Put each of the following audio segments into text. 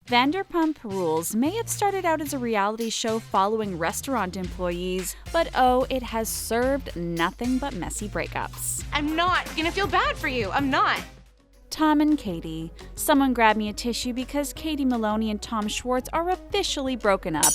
Vanderpump Rules may have started out as a reality show following restaurant employees, but oh, it has served nothing but messy breakups. I'm not gonna feel bad for you. I'm not. Tom and Katie. Someone grab me a tissue because Katie Maloney and Tom Schwartz are officially broken up.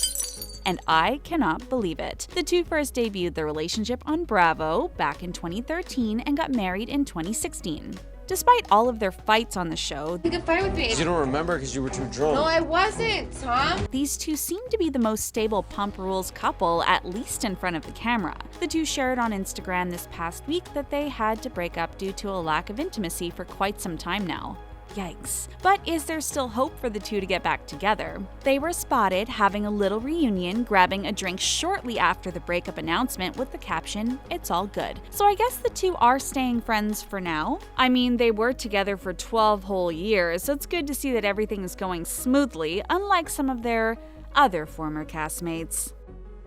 And I cannot believe it. The two first debuted their relationship on Bravo back in 2013 and got married in 2016. Despite all of their fights on the show, You can fight with me. You don't remember because you were too drunk. No, I wasn't, Tom. these two seem to be the most stable Pump Rules couple, at least in front of the camera. The two shared on Instagram this past week that they had to break up due to a lack of intimacy for quite some time now. Yikes. But is there still hope for the two to get back together? They were spotted having a little reunion, grabbing a drink shortly after the breakup announcement with the caption, "It's all good." So I guess the two are staying friends for now. I mean, they were together for 12 whole years, so it's good to see that everything is going smoothly, unlike some of their other former castmates.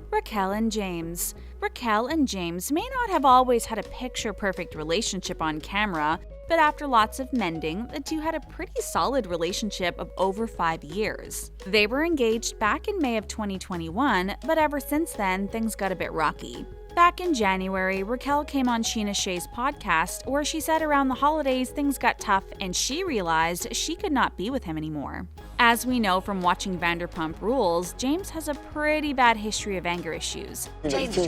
Raquel and James. Raquel and James may not have always had a picture-perfect relationship on camera, but after lots of mending, the two had a pretty solid relationship of over 5 years. They were engaged back in May of 2021, but ever since then, things got a bit rocky. Back in January, Raquel came on Scheana Shay's podcast where she said around the holidays things got tough and she realized she could not be with him anymore. As we know from watching Vanderpump Rules, James has a pretty bad history of anger issues. James, I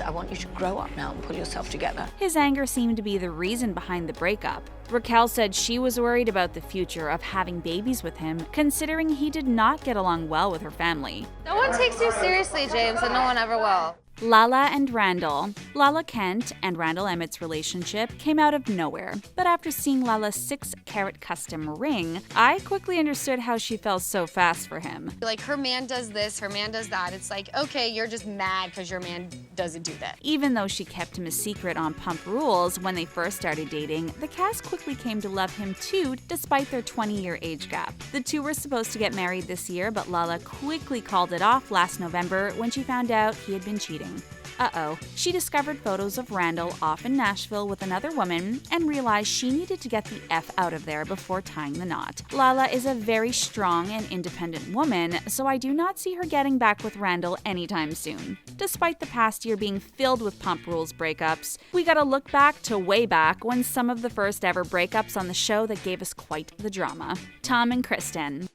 want you to grow up now and pull yourself together. His anger seemed to be the reason behind the breakup. Raquel said she was worried about the future of having babies with him, considering he did not get along well with her family. No one takes you seriously, James, and no one ever will. Lala and Randall. Lala Kent and Randall Emmett's relationship came out of nowhere, but after seeing Lala's 6-carat custom ring, I quickly understood how she fell so fast for him. Like, her man does this, her man does that. It's like, okay, you're just mad because your man doesn't do that. Even though she kept him a secret on Pump Rules when they first started dating, the cast quickly came to love him too, despite their 20-year age gap. The two were supposed to get married this year, but Lala quickly called it off last November when she found out he had been cheating. Uh-oh. She discovered photos of Randall off in Nashville with another woman and realized she needed to get the F out of there before tying the knot. Lala is a very strong and independent woman, so I do not see her getting back with Randall anytime soon. Despite the past year being filled with Pump Rules breakups, we gotta look back to way back when some of the first ever breakups on the show that gave us quite the drama. Tom and Kristen.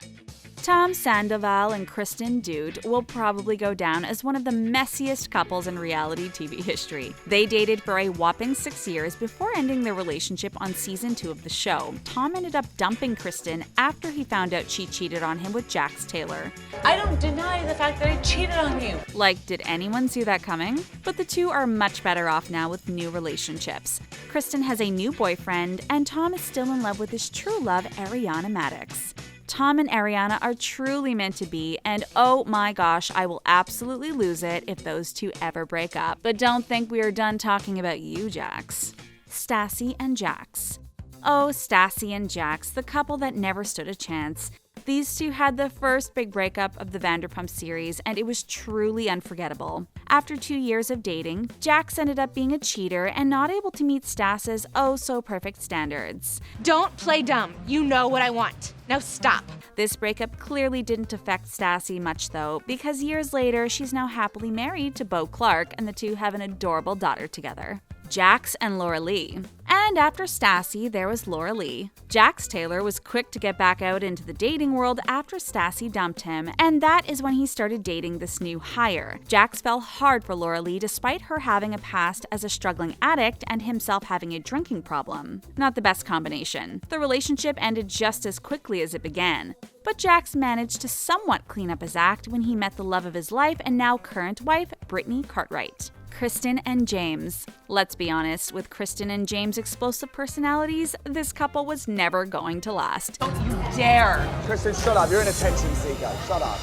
Tom Sandoval and Kristen Dude will probably go down as one of the messiest couples in reality TV history. They dated for a whopping 6 years before ending their relationship on season 2 of the show. Tom ended up dumping Kristen after he found out she cheated on him with Jax Taylor. I don't deny the fact that I cheated on you. Like, did anyone see that coming? But the two are much better off now with new relationships. Kristen has a new boyfriend, and Tom is still in love with his true love, Ariana Madix. Tom and Ariana are truly meant to be, and oh my gosh, I will absolutely lose it if those two ever break up. But don't think we are done talking about you, Jax. Stassi and Jax. Oh, Stassi and Jax, the couple that never stood a chance. These two had the first big breakup of the Vanderpump series, and it was truly unforgettable. After 2 years of dating, Jax ended up being a cheater and not able to meet Stassi's oh-so-perfect standards. Don't play dumb. You know what I want. Now stop. This breakup clearly didn't affect Stassi much though, because years later, she's now happily married to Beau Clark, and the two have an adorable daughter together. Jax and Laura-Leigh. And after Stassi, there was Laura-Leigh. Jax Taylor was quick to get back out into the dating world after Stassi dumped him, and that is when he started dating this new hire. Jax fell hard for Laura-Leigh despite her having a past as a struggling addict and himself having a drinking problem. Not the best combination. The relationship ended just as quickly as it began. But Jax managed to somewhat clean up his act when he met the love of his life and now current wife, Brittany Cartwright. Kristen and James. Let's be honest, with Kristen and James' explosive personalities, this couple was never going to last. Don't you dare! Kristen, shut up. You're an attention seeker. Shut up.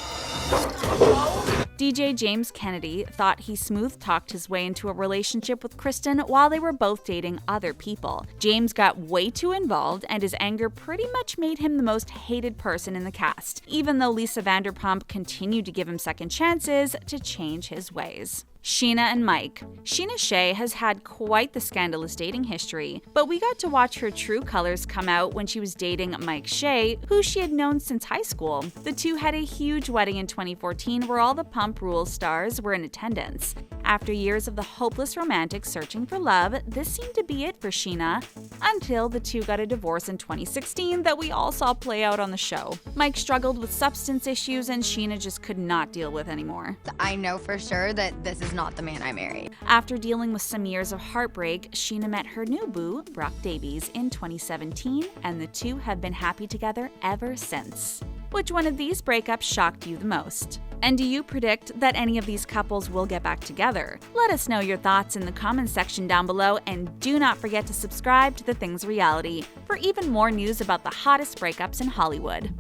DJ James Kennedy thought he smooth-talked his way into a relationship with Kristen while they were both dating other people. James got way too involved, and his anger pretty much made him the most hated person in the cast, even though Lisa Vanderpump continued to give him second chances to change his ways. Schena and Mike. Scheana Shay has had quite the scandalous dating history, but we got to watch her true colors come out when she was dating Mike Shay, who she had known since high school. The two had a huge wedding in 2014 where all the Pump Rules stars were in attendance. After years of the hopeless romantic searching for love, this seemed to be it for Scheana, until the two got a divorce in 2016 that we all saw play out on the show. Mike struggled with substance issues and Scheana just could not deal with anymore. I know for sure that this is not the man I married. After dealing with some years of heartbreak, Scheana met her new boo, Brock Davies, in 2017, and the two have been happy together ever since. Which one of these breakups shocked you the most? And do you predict that any of these couples will get back together? Let us know your thoughts in the comments section down below, and do not forget to subscribe to The Things Reality for even more news about the hottest breakups in Hollywood.